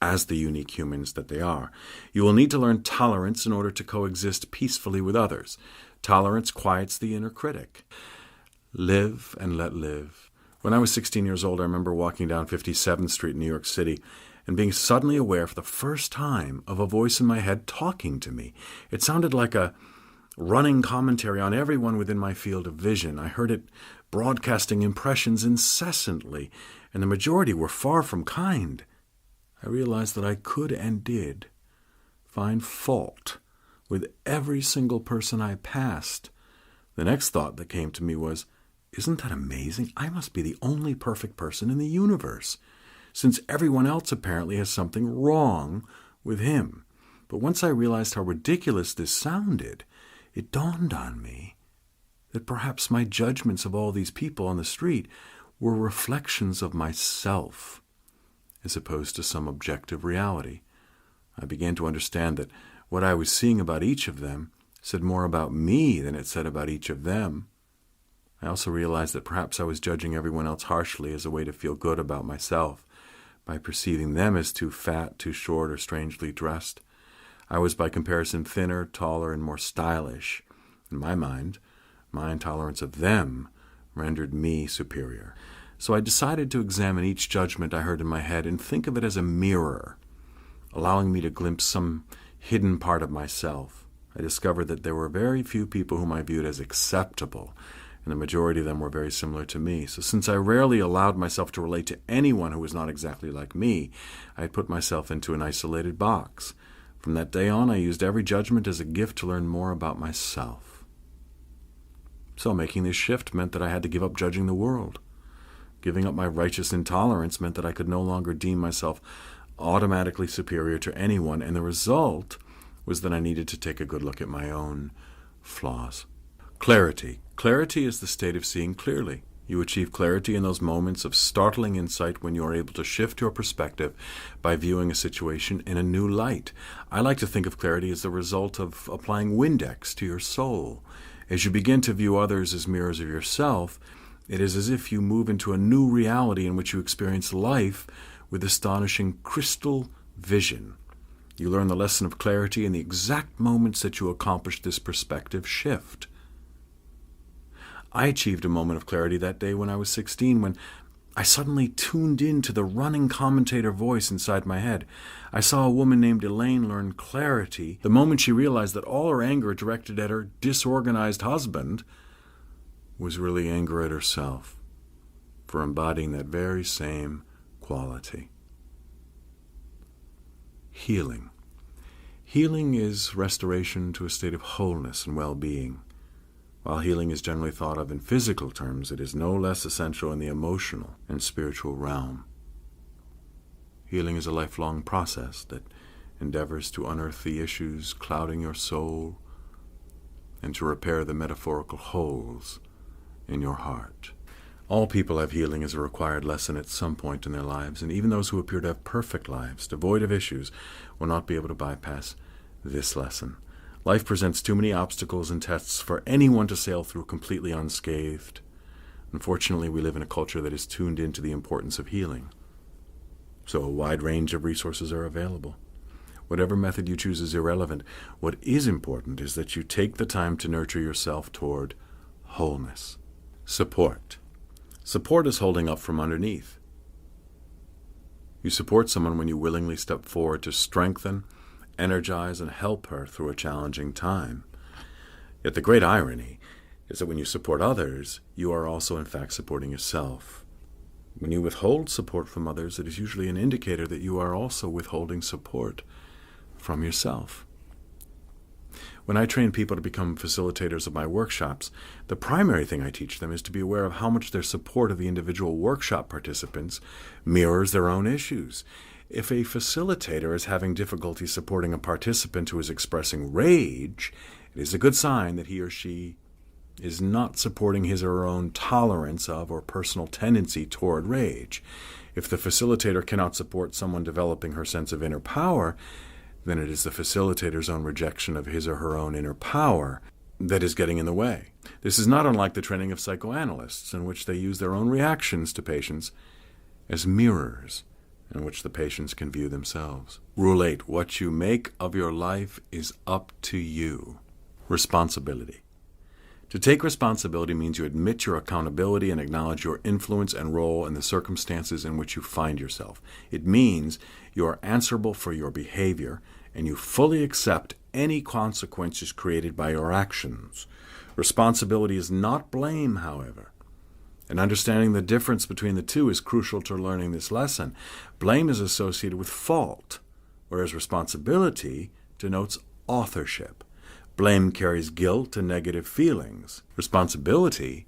as the unique humans that they are. You will need to learn tolerance in order to coexist peacefully with others. Tolerance quiets the inner critic. Live and let live. When I was 16 years old, I remember walking down 57th Street in New York City and being suddenly aware for the first time of a voice in my head talking to me. It sounded like a running commentary on everyone within my field of vision. I heard it broadcasting impressions incessantly, and the majority were far from kind. I realized that I could and did find fault with every single person I passed. The next thought that came to me was, isn't that amazing? I must be the only perfect person in the universe, since everyone else apparently has something wrong with him. But once I realized how ridiculous this sounded, it dawned on me that perhaps my judgments of all these people on the street were reflections of myself, as opposed to some objective reality. I began to understand that what I was seeing about each of them said more about me than it said about each of them. I also realized that perhaps I was judging everyone else harshly as a way to feel good about myself, by perceiving them as too fat, too short, or strangely dressed. I was by comparison thinner, taller, and more stylish. In my mind, my intolerance of them rendered me superior. So I decided to examine each judgment I heard in my head and think of it as a mirror, allowing me to glimpse some hidden part of myself. I discovered that there were very few people whom I viewed as acceptable, and the majority of them were very similar to me. So since I rarely allowed myself to relate to anyone who was not exactly like me, I had put myself into an isolated box. From that day on, I used every judgment as a gift to learn more about myself. So making this shift meant that I had to give up judging the world. Giving up my righteous intolerance meant that I could no longer deem myself automatically superior to anyone, and the result was that I needed to take a good look at my own flaws. Clarity. Clarity is the state of seeing clearly. You achieve clarity in those moments of startling insight when you are able to shift your perspective by viewing a situation in a new light. I like to think of clarity as the result of applying Windex to your soul. As you begin to view others as mirrors of yourself, it is as if you move into a new reality in which you experience life with astonishing crystal vision. You learn the lesson of clarity in the exact moments that you accomplish this perspective shift. I achieved a moment of clarity that day when I was 16, when I suddenly tuned in to the running commentator voice inside my head. I saw a woman named Elaine learn clarity the moment she realized that all her anger directed at her disorganized husband was really anger at herself for embodying that very same quality. Healing. Healing is restoration to a state of wholeness and well-being. While healing is generally thought of in physical terms, it is no less essential in the emotional and spiritual realm. Healing is a lifelong process that endeavors to unearth the issues clouding your soul and to repair the metaphorical holes in your heart. All people have healing as a required lesson at some point in their lives, and even those who appear to have perfect lives, devoid of issues, will not be able to bypass this lesson. Life presents too many obstacles and tests for anyone to sail through completely unscathed. Unfortunately, we live in a culture that is tuned into the importance of healing. So a wide range of resources are available. Whatever method you choose is irrelevant. What is important is that you take the time to nurture yourself toward wholeness. Support. Support is holding up from underneath. You support someone when you willingly step forward to strengthen, energize, and help her through a challenging time. Yet the great irony is that when you support others, you are also in fact supporting yourself. When you withhold support from others, it is usually an indicator that you are also withholding support from yourself. When I train people to become facilitators of my workshops, the primary thing I teach them is to be aware of how much their support of the individual workshop participants mirrors their own issues. If a facilitator is having difficulty supporting a participant who is expressing rage, it is a good sign that he or she is not supporting his or her own tolerance of or personal tendency toward rage. If the facilitator cannot support someone developing her sense of inner power, then it is the facilitator's own rejection of his or her own inner power that is getting in the way. This is not unlike the training of psychoanalysts, in which they use their own reactions to patients as mirrors in which the patients can view themselves. Rule 8, what you make of your life is up to you. Responsibility. To take responsibility means you admit your accountability and acknowledge your influence and role in the circumstances in which you find yourself. It means you are answerable for your behavior and you fully accept any consequences created by your actions. Responsibility is not blame, however. And understanding the difference between the two is crucial to learning this lesson. Blame is associated with fault, whereas responsibility denotes authorship. Blame carries guilt and negative feelings. Responsibility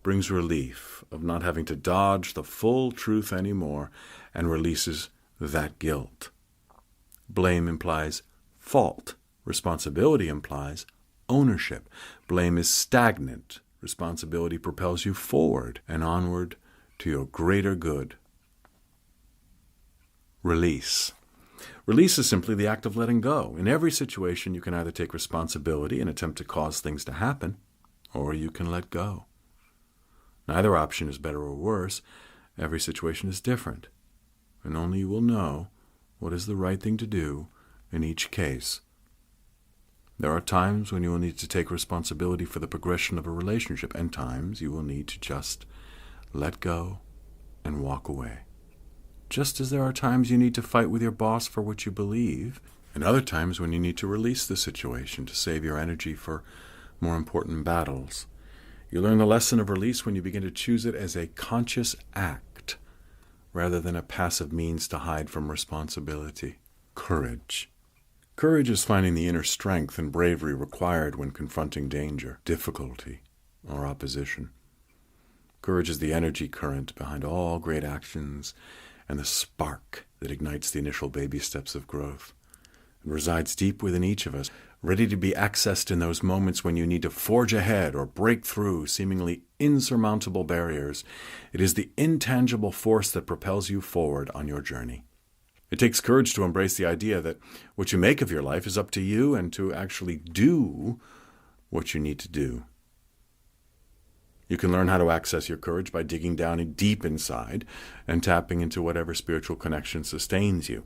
brings relief of not having to dodge the full truth anymore and releases that guilt. Blame implies fault. Responsibility implies ownership. Blame is stagnant. Responsibility propels you forward and onward to your greater good. Release. Release is simply the act of letting go. In every situation, you can either take responsibility and attempt to cause things to happen, or you can let go. Neither option is better or worse. Every situation is different, and only you will know what is the right thing to do in each case. There are times when you will need to take responsibility for the progression of a relationship, and times you will need to just let go and walk away. Just as there are times you need to fight with your boss for what you believe, and other times when you need to release the situation to save your energy for more important battles. You learn the lesson of release when you begin to choose it as a conscious act, rather than a passive means to hide from responsibility. Courage. Courage is finding the inner strength and bravery required when confronting danger, difficulty, or opposition. Courage is the energy current behind all great actions and the spark that ignites the initial baby steps of growth. It resides deep within each of us, ready to be accessed in those moments when you need to forge ahead or break through seemingly insurmountable barriers. It is the intangible force that propels you forward on your journey. It takes courage to embrace the idea that what you make of your life is up to you and to actually do what you need to do. You can learn how to access your courage by digging down deep inside and tapping into whatever spiritual connection sustains you.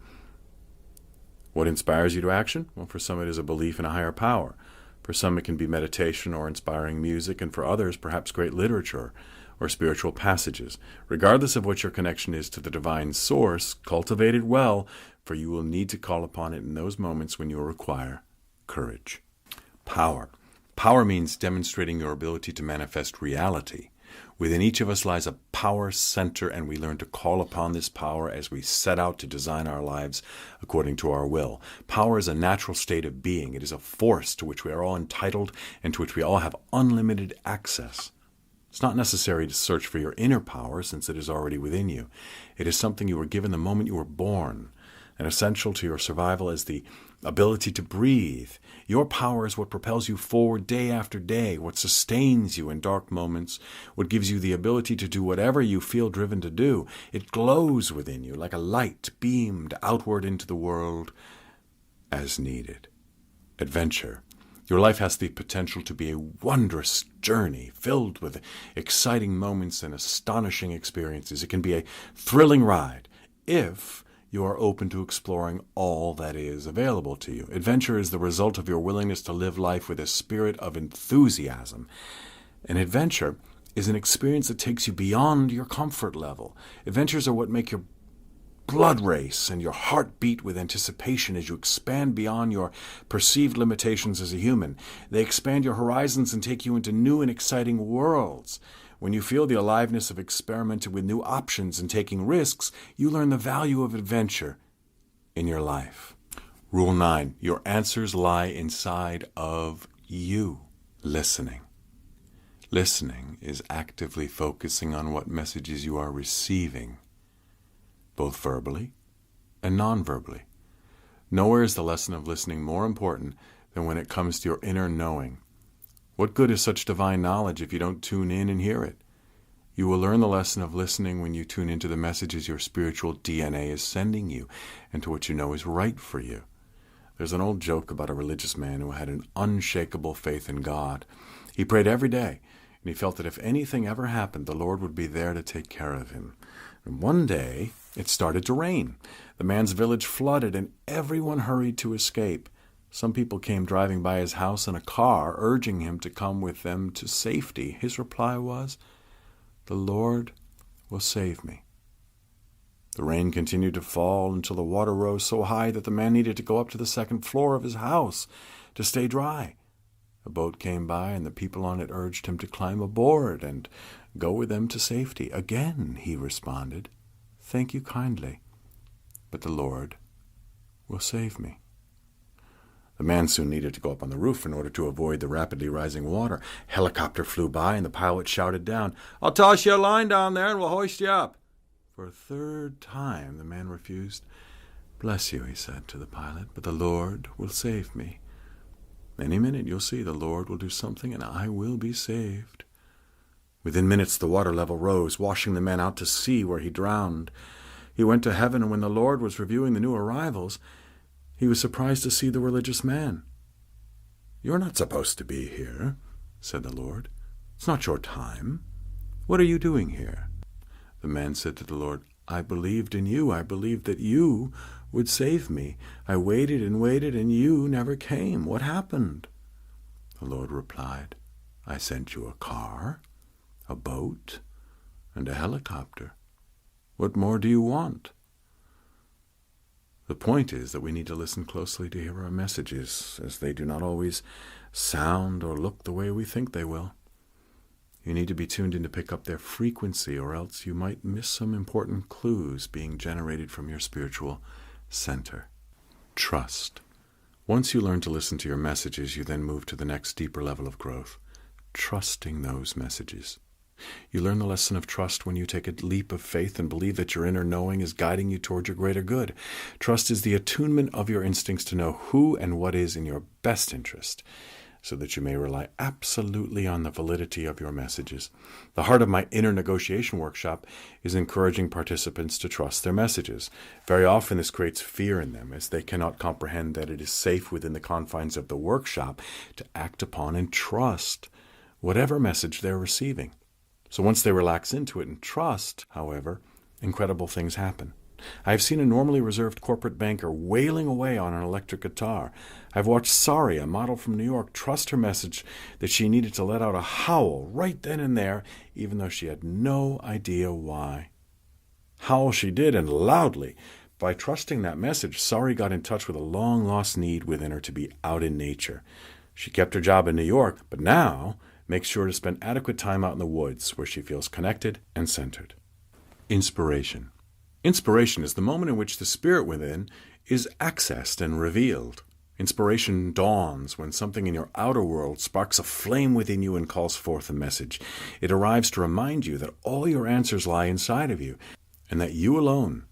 What inspires you to action? Well, for some it is a belief in a higher power. For some it can be meditation or inspiring music, and for others perhaps great literature or spiritual passages. Regardless of what your connection is to the divine source, cultivate it well, for you will need to call upon it in those moments when you require courage. Power. Power means demonstrating your ability to manifest reality. Within each of us lies a power center, and we learn to call upon this power as we set out to design our lives according to our will. Power is a natural state of being. It is a force to which we are all entitled and to which we all have unlimited access. It's not necessary to search for your inner power, since it is already within you. It is something you were given the moment you were born, and essential to your survival is the ability to breathe. Your power is what propels you forward day after day, what sustains you in dark moments, what gives you the ability to do whatever you feel driven to do. It glows within you like a light beamed outward into the world as needed. Adventure. Your life has the potential to be a wondrous journey filled with exciting moments and astonishing experiences. It can be a thrilling ride if you are open to exploring all that is available to you. Adventure is the result of your willingness to live life with a spirit of enthusiasm. An adventure is an experience that takes you beyond your comfort level. Adventures are what make your blood race and your heart beat with anticipation as you expand beyond your perceived limitations as a human. They expand your horizons and take you into new and exciting worlds. When you feel the aliveness of experimenting with new options and taking risks, you learn the value of adventure in your life. Rule 9. Your answers lie inside of you. Listening. Listening is actively focusing on what messages you are receiving, both verbally and non-verbally. Nowhere is the lesson of listening more important than when it comes to your inner knowing. What good is such divine knowledge if you don't tune in and hear it? You will learn the lesson of listening when you tune into the messages your spiritual DNA is sending you and to what you know is right for you. There's an old joke about a religious man who had an unshakable faith in God. He prayed every day, and he felt that if anything ever happened, the Lord would be there to take care of him. And one day, it started to rain. The man's village flooded, and everyone hurried to escape. Some people came driving by his house in a car, urging him to come with them to safety. His reply was, "The Lord will save me." The rain continued to fall until the water rose so high that the man needed to go up to the second floor of his house to stay dry. A boat came by, and the people on it urged him to climb aboard and go with them to safety. Again he responded, "Thank you kindly, but the Lord will save me." The man soon needed to go up on the roof in order to avoid the rapidly rising water. A helicopter flew by, and the pilot shouted down, "I'll toss you a line down there and we'll hoist you up." For a third time the man refused. "Bless you," he said to the pilot, "but the Lord will save me. Any minute you'll see the Lord will do something and I will be saved." Within minutes the water level rose, washing the man out to sea where he drowned. He went to heaven, and when the Lord was reviewing the new arrivals, he was surprised to see the religious man. "You're not supposed to be here," said the Lord. "It's not your time. What are you doing here?" The man said to the Lord, "I believed in you. I believed that you would save me. I waited and waited, and you never came. What happened?" The Lord replied, "I sent you a car, a boat, and a helicopter. What more do you want?" The point is that we need to listen closely to hear our messages, as they do not always sound or look the way we think they will. You need to be tuned in to pick up their frequency, or else you might miss some important clues being generated from your spiritual center. Trust. Once you learn to listen to your messages, you then move to the next deeper level of growth, trusting those messages. You learn the lesson of trust when you take a leap of faith and believe that your inner knowing is guiding you toward your greater good. Trust is the attunement of your instincts to know who and what is in your best interest, so that you may rely absolutely on the validity of your messages. The heart of my inner negotiation workshop is encouraging participants to trust their messages. Very often this creates fear in them, as they cannot comprehend that it is safe within the confines of the workshop to act upon and trust whatever message they're receiving. So once they relax into it and trust, however, incredible things happen. I've seen a normally reserved corporate banker wailing away on an electric guitar. I've watched Sari, a model from New York, trust her message that she needed to let out a howl right then and there, even though she had no idea why. Howl she did, and loudly. By trusting that message, Sari got in touch with a long-lost need within her to be out in nature. She kept her job in New York, but now makes sure to spend adequate time out in the woods where she feels connected and centered. Inspiration. Inspiration is the moment in which the spirit within is accessed and revealed. Inspiration dawns when something in your outer world sparks a flame within you and calls forth a message. It arrives to remind you that all your answers lie inside of you, and that you alone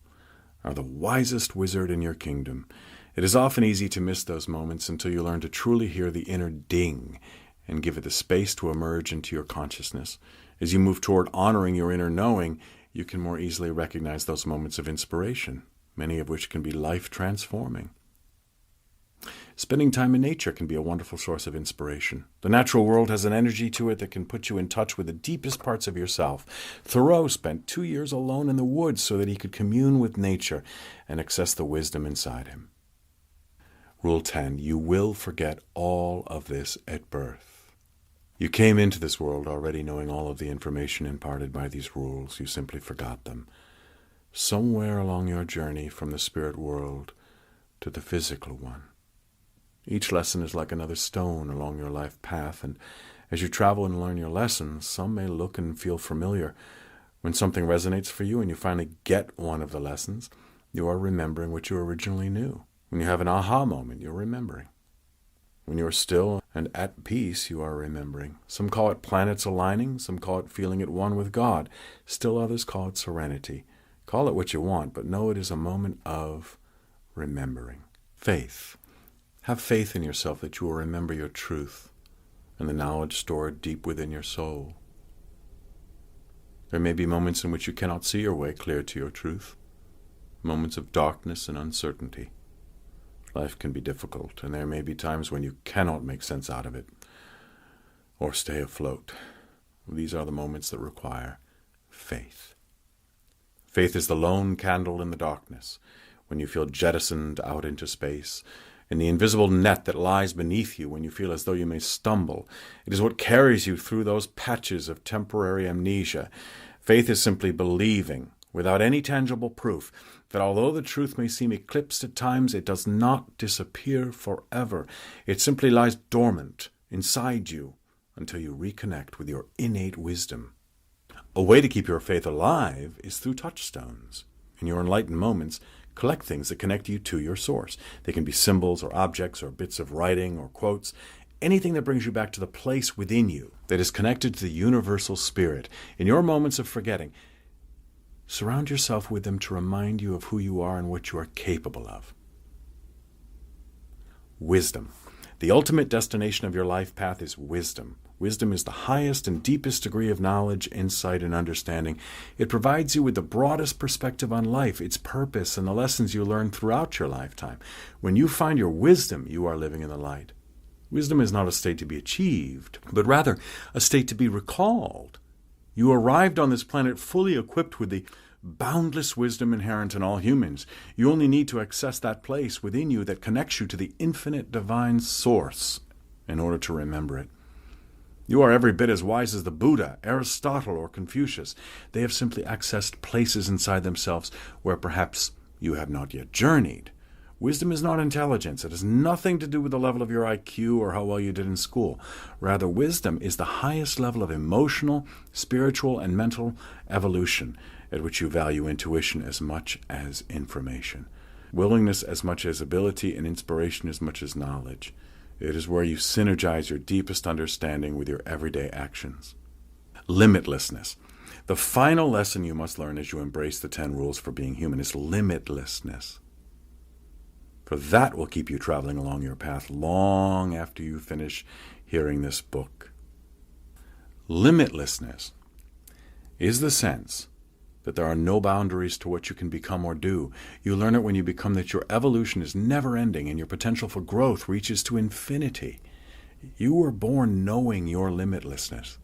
are the wisest wizard in your kingdom. It is often easy to miss those moments until you learn to truly hear the inner ding and give it the space to emerge into your consciousness. As you move toward honoring your inner knowing, you can more easily recognize those moments of inspiration, many of which can be life-transforming. Spending time in nature can be a wonderful source of inspiration. The natural world has an energy to it that can put you in touch with the deepest parts of yourself. Thoreau spent 2 years alone in the woods so that he could commune with nature and access the wisdom inside him. Rule 10, you will forget all of this at birth. You came into this world already knowing all of the information imparted by these rules. You simply forgot them. Somewhere along your journey from the spirit world to the physical one. Each lesson is like another stone along your life path, and as you travel and learn your lessons, some may look and feel familiar. When something resonates for you and you finally get one of the lessons, you are remembering what you originally knew. When you have an aha moment, you're remembering. When you are still and at peace, you are remembering. Some call it planets aligning, some call it feeling at one with God. Still others call it serenity. Call it what you want, but know it is a moment of remembering. Faith. Have faith in yourself that you will remember your truth and the knowledge stored deep within your soul. There may be moments in which you cannot see your way clear to your truth, moments of darkness and uncertainty. Life can be difficult, and there may be times when you cannot make sense out of it or stay afloat. These are the moments that require faith. Faith is the lone candle in the darkness, when you feel jettisoned out into space, and the invisible net that lies beneath you when you feel as though you may stumble. It is what carries you through those patches of temporary amnesia. Faith is simply believing, without any tangible proof, that although the truth may seem eclipsed at times, it does not disappear forever. It simply lies dormant inside you until you reconnect with your innate wisdom. A way to keep your faith alive is through touchstones. In your enlightened moments, collect things that connect you to your source. They can be symbols or objects or bits of writing or quotes, anything that brings you back to the place within you that is connected to the universal spirit. In your moments of forgetting, surround yourself with them to remind you of who you are and what you are capable of. Wisdom. The ultimate destination of your life path is wisdom. Wisdom is the highest and deepest degree of knowledge, insight, and understanding. It provides you with the broadest perspective on life, its purpose, and the lessons you learn throughout your lifetime. When you find your wisdom, you are living in the light. Wisdom is not a state to be achieved, but rather a state to be recalled. You arrived on this planet fully equipped with the boundless wisdom inherent in all humans. You only need to access that place within you that connects you to the infinite divine source in order to remember it. You are every bit as wise as the Buddha, Aristotle, or Confucius. They have simply accessed places inside themselves where perhaps you have not yet journeyed. Wisdom is not intelligence. It has nothing to do with the level of your IQ or how well you did in school. Rather, wisdom is the highest level of emotional, spiritual, and mental evolution at which you value intuition as much as information, willingness as much as ability, and inspiration as much as knowledge. It is where you synergize your deepest understanding with your everyday actions. Limitlessness. The final lesson you must learn as you embrace the 10 rules for being human is limitlessness. For that will keep you traveling along your path long after you finish hearing this book. Limitlessness is the sense that there are no boundaries to what you can become or do. You learn it when you become that your evolution is never ending and your potential for growth reaches to infinity. You were born knowing your limitlessness.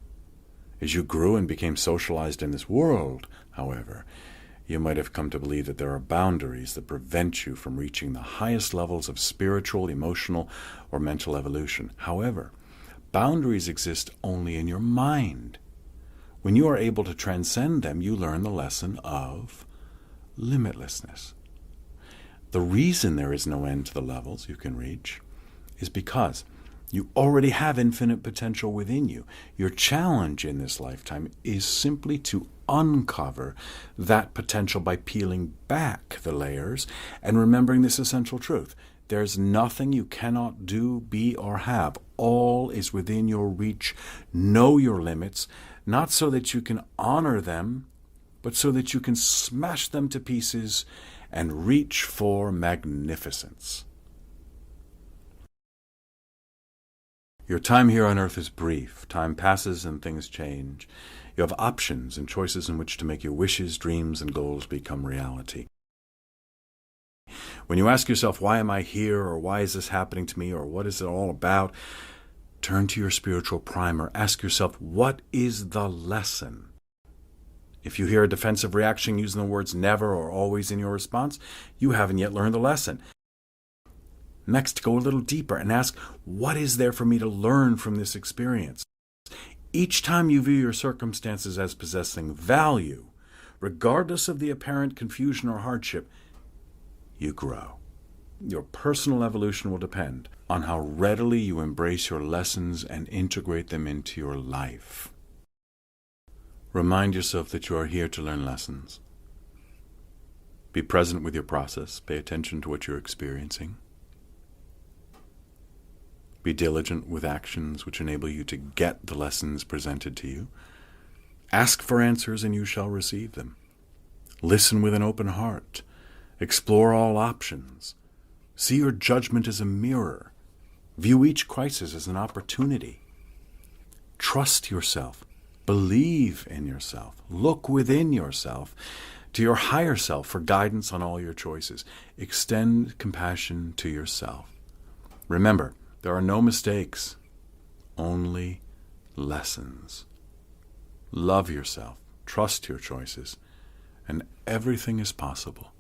As you grew and became socialized in this world, however, you might have come to believe that there are boundaries that prevent you from reaching the highest levels of spiritual, emotional, or mental evolution. However, boundaries exist only in your mind. When you are able to transcend them, you learn the lesson of limitlessness. The reason there is no end to the levels you can reach is because you already have infinite potential within you. Your challenge in this lifetime is simply to uncover that potential by peeling back the layers and remembering this essential truth. There's nothing you cannot do, be, or have. All is within your reach. Know your limits, not so that you can honor them, but so that you can smash them to pieces and reach for magnificence. Your time here on earth is brief. Time passes and things change. You have options and choices in which to make your wishes, dreams, and goals become reality. When you ask yourself, why am I here, or why is this happening to me, or what is it all about, turn to your spiritual primer. Ask yourself, what is the lesson? If you hear a defensive reaction using the words never or always in your response, you haven't yet learned the lesson. Next, go a little deeper and ask, what is there for me to learn from this experience? Each time you view your circumstances as possessing value, regardless of the apparent confusion or hardship, you grow. Your personal evolution will depend on how readily you embrace your lessons and integrate them into your life. Remind yourself that you are here to learn lessons. Be present with your process. Pay attention to what you're experiencing. Be diligent with actions which enable you to get the lessons presented to you. Ask for answers and you shall receive them. Listen with an open heart. Explore all options. See your judgment as a mirror. View each crisis as an opportunity. Trust yourself. Believe in yourself. Look within yourself to your higher self for guidance on all your choices. Extend compassion to yourself. Remember, there are no mistakes, only lessons. Love yourself, trust your choices, and everything is possible.